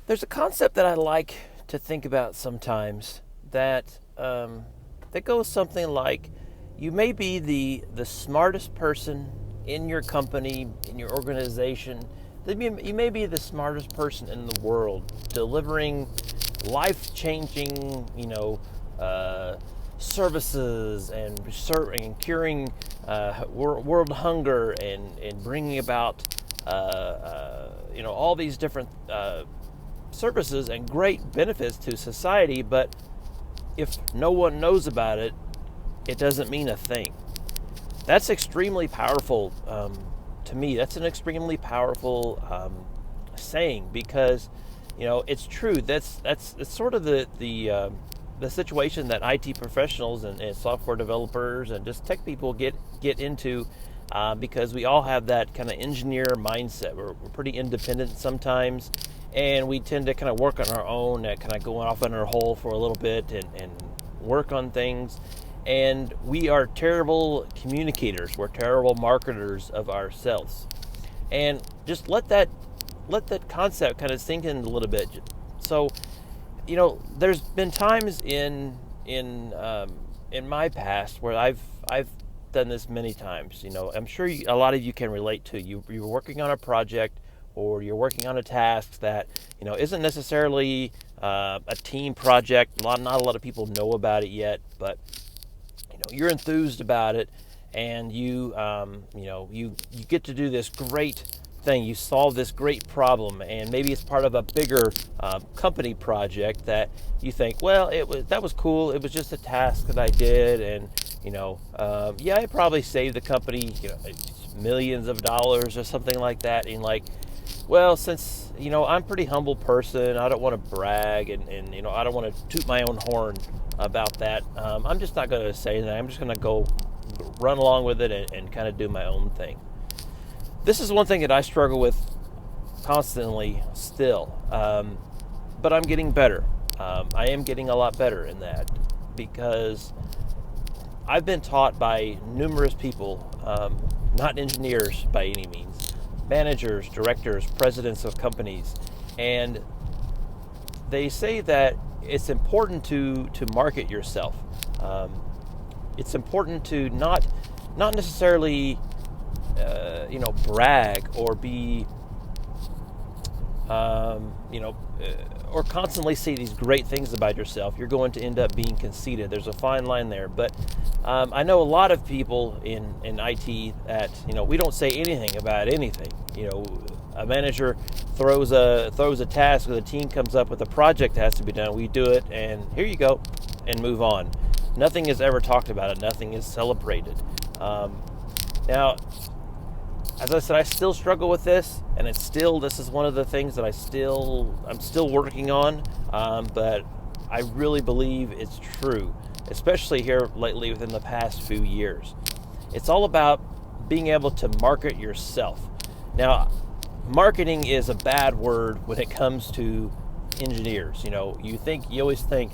There's a concept that I like to think about sometimes that goes something like, you may be the smartest person in your company, in your organization. You may be the smartest person in the world, delivering life-changing, services and curing world hunger and bringing about, all these different services and great benefits to society. But if no one knows about it, it doesn't mean a thing. That's extremely powerful to me. That's an extremely powerful saying, because it's true. It's sort of the situation that IT professionals and software developers and just tech people get into, because we all have that kind of engineer mindset. We're pretty independent sometimes, and we tend to kind of work on our own, kind of going off in our hole for a little bit and work on things. And we are terrible communicators. We're terrible marketers of ourselves. And just let that concept kind of sink in a little bit. So, there's been times in my past where I've done this many times. I'm sure a lot of you can relate to. You're working on a project, or you're working on a task that isn't necessarily a team project. Not a lot of people know about it yet, but you're enthused about it, and you get to do this great thing. You solve this great problem, and maybe it's part of a bigger company project that you think, well, that was cool. It was just a task that I did, and it probably saved the company millions of dollars or something like that. And like, well, since I'm a pretty humble person, I don't want to brag, and I don't want to toot my own horn about that. I'm just not going to say that. I'm just going to go run along with it and kind of do my own thing. This is one thing that I struggle with constantly still, but I'm getting better. I am getting a lot better in that, because I've been taught by numerous people, not engineers by any means, managers, directors, presidents of companies, and they say that it's important to market yourself. It's important to not necessarily brag or be or constantly say these great things about yourself. You're going to end up being conceited. There's a fine line there. But I know a lot of people in IT that we don't say anything about anything. A manager throws a task, or the team comes up with a project that has to be done. We do it, and here you go, and move on. Nothing is ever talked about it. Nothing is celebrated. Now, as I said, I still struggle with this, and this is one of the things that I'm still working on, but I really believe it's true, especially here lately within the past few years. It's all about being able to market yourself. Now, marketing is a bad word when it comes to engineers. You always think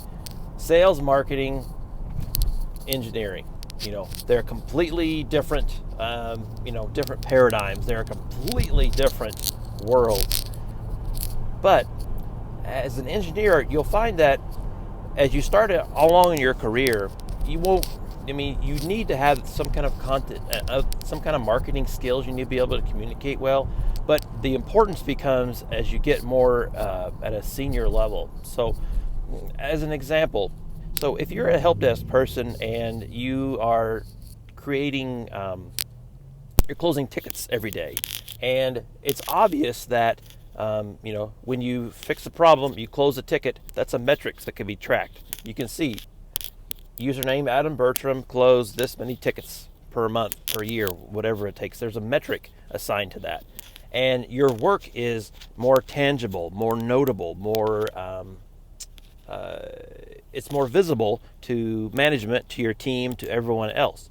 sales, marketing, engineering. They're completely different, different paradigms. They're a completely different world. But as an engineer, you'll find that as you start along in your career, you need to have some kind of content, some kind of marketing skills. You need to be able to communicate well. But the importance becomes as you get more at a senior level. So, as an example, so if you're a help desk person and you are creating, you're closing tickets every day, and it's obvious that, when you fix a problem, you close a ticket, that's a metrics that can be tracked. You can see, username Adam Bertram closed this many tickets per month, per year, whatever it takes. There's a metric assigned to that. And your work is more tangible, more notable, more it's more visible to management, to your team, to everyone else.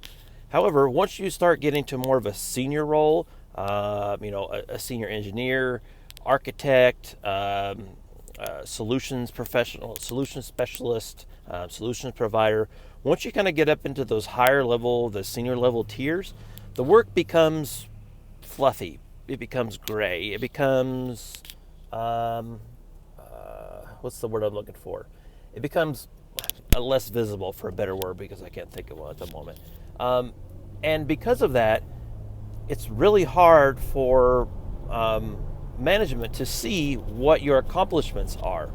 However, once you start getting to more of a senior role, a senior engineer, architect, solutions professional, solutions specialist, solutions provider, once you kind of get up into those higher level, the senior level tiers, the work becomes fluffy. It becomes gray. It becomes what's the word I'm looking for? It becomes less visible, for a better word, because I can't think of one at the moment. And because of that, it's really hard for management to see what your accomplishments are.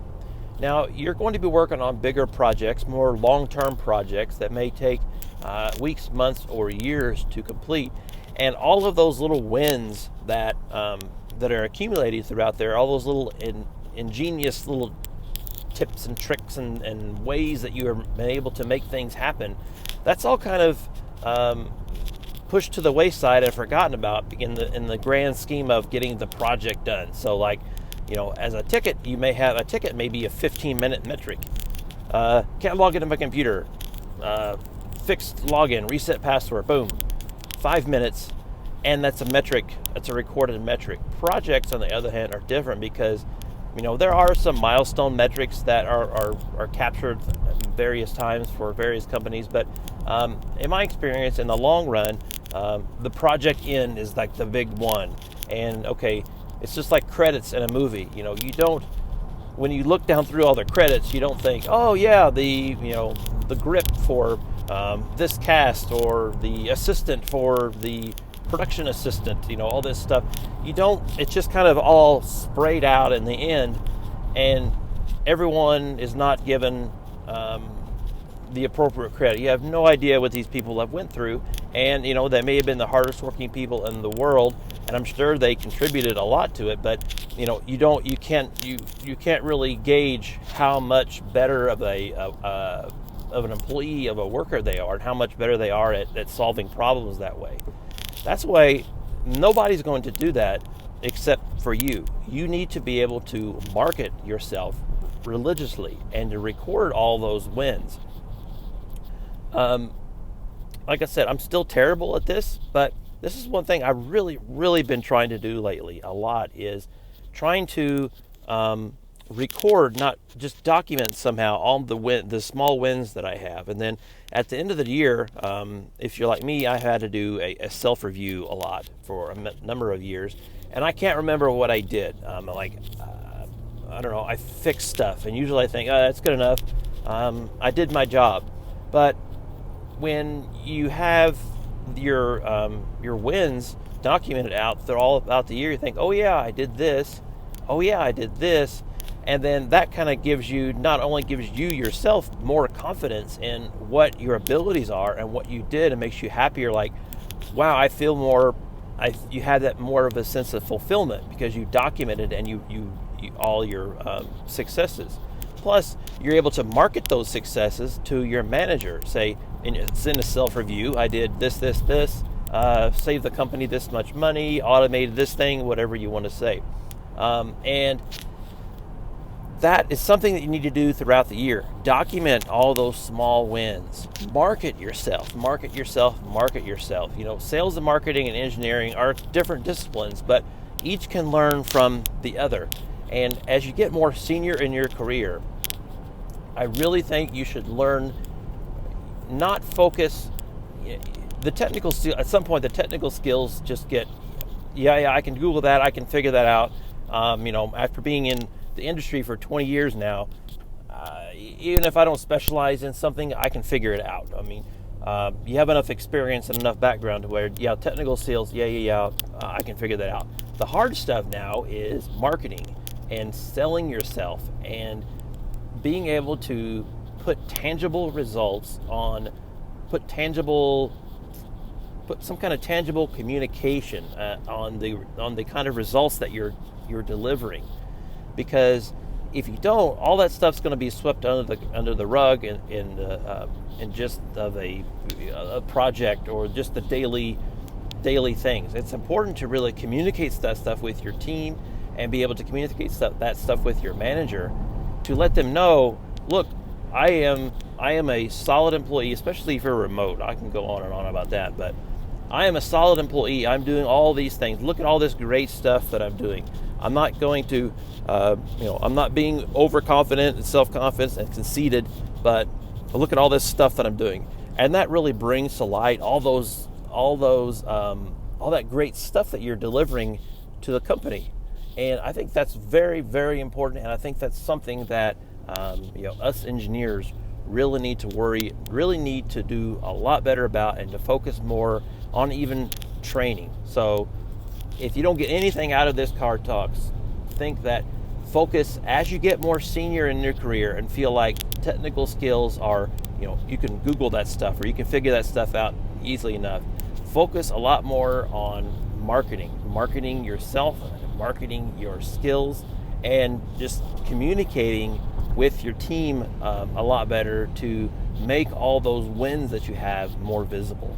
Now, you're going to be working on bigger projects, more long-term projects that may take weeks, months, or years to complete. And all of those little wins that are accumulated throughout there, all those little ingenious little tips and tricks and ways that you have been able to make things happen, that's all kind of pushed to the wayside and forgotten about in the grand scheme of getting the project done. So like, as a ticket, you may have a ticket maybe a 15-minute metric. Can't log into my computer. Fixed login, reset password, boom. 5 minutes, and that's a metric. That's a recorded metric. Projects, on the other hand, are different because, there are some milestone metrics that are captured various times for various companies. But in my experience, in the long run, the project end is like the big one. And okay, it's just like credits in a movie. You don't, when you look down through all the credits, you don't think, oh yeah, the grip for this cast, or the assistant for the production assistant, all this stuff. You don't, it's just kind of all sprayed out in the end, and everyone is not given the appropriate credit. You have no idea what these people have went through, and they may have been the hardest working people in the world, and I'm sure they contributed a lot to it, but you can't really gauge how much better of an employee, of a worker they are, and how much better they are at solving problems that way. That's why nobody's going to do that except for you. You need to be able to market yourself religiously and to record all those wins. Like I said, I'm still terrible at this, but this is one thing I've really, really been trying to do lately a lot, is trying to record, not just document somehow, all the small wins that I have. And then at the end of the year, if you're like me, I had to do a self-review a lot for a number of years, and I can't remember what I did. I don't know, I fixed stuff, and usually I think, that's good enough. I did my job. But when you have your wins documented out through all about the year, you think, oh yeah, I did this. Oh yeah, I did this. And then that kind of not only gives you yourself more confidence in what your abilities are and what you did, and makes you happier. Like, wow, I feel more. You have that more of a sense of fulfillment because you documented and you all your successes. Plus, you're able to market those successes to your manager. Say, it's in a self-review. I did this, saved the company this much money, automated this thing, whatever you want to say, and that is something that you need to do throughout the year. Document all those small wins. Market yourself. Sales and marketing and engineering are different disciplines, but each can learn from the other. And as you get more senior in your career, I really think you should learn, not focus the technical skill. At some point, the technical skills just get, I can Google that, I can figure that out. After being in the industry for 20 years now, even if I don't specialize in something, I can figure it out. I mean, you have enough experience and enough background to where, technical skills, I can figure that out. The hard stuff now is marketing and selling yourself and being able to put tangible results on, put some kind of tangible communication on the kind of results that you're delivering. Because if you don't, all that stuff's going to be swept under the rug in just of a project or just the daily things. It's important to really communicate that stuff with your team and be able to communicate that stuff with your manager to let them know, look, I am a solid employee, especially if you're remote. I can go on and on about that, but I am a solid employee. I'm doing all these things. Look at all this great stuff that I'm doing. I'm not going to, I'm not being overconfident and self-confident and conceited, but look at all this stuff that I'm doing. And that really brings to light all that great stuff that you're delivering to the company. And I think that's very, very important. And I think that's something that us engineers really need to do a lot better about, and to focus more on even training. So if you don't get anything out of this Car Talks, think that focus as you get more senior in your career and feel like technical skills are, you can Google that stuff or you can figure that stuff out easily enough. Focus a lot more on marketing yourself, marketing your skills, and just communicating with your team a lot better to make all those wins that you have more visible.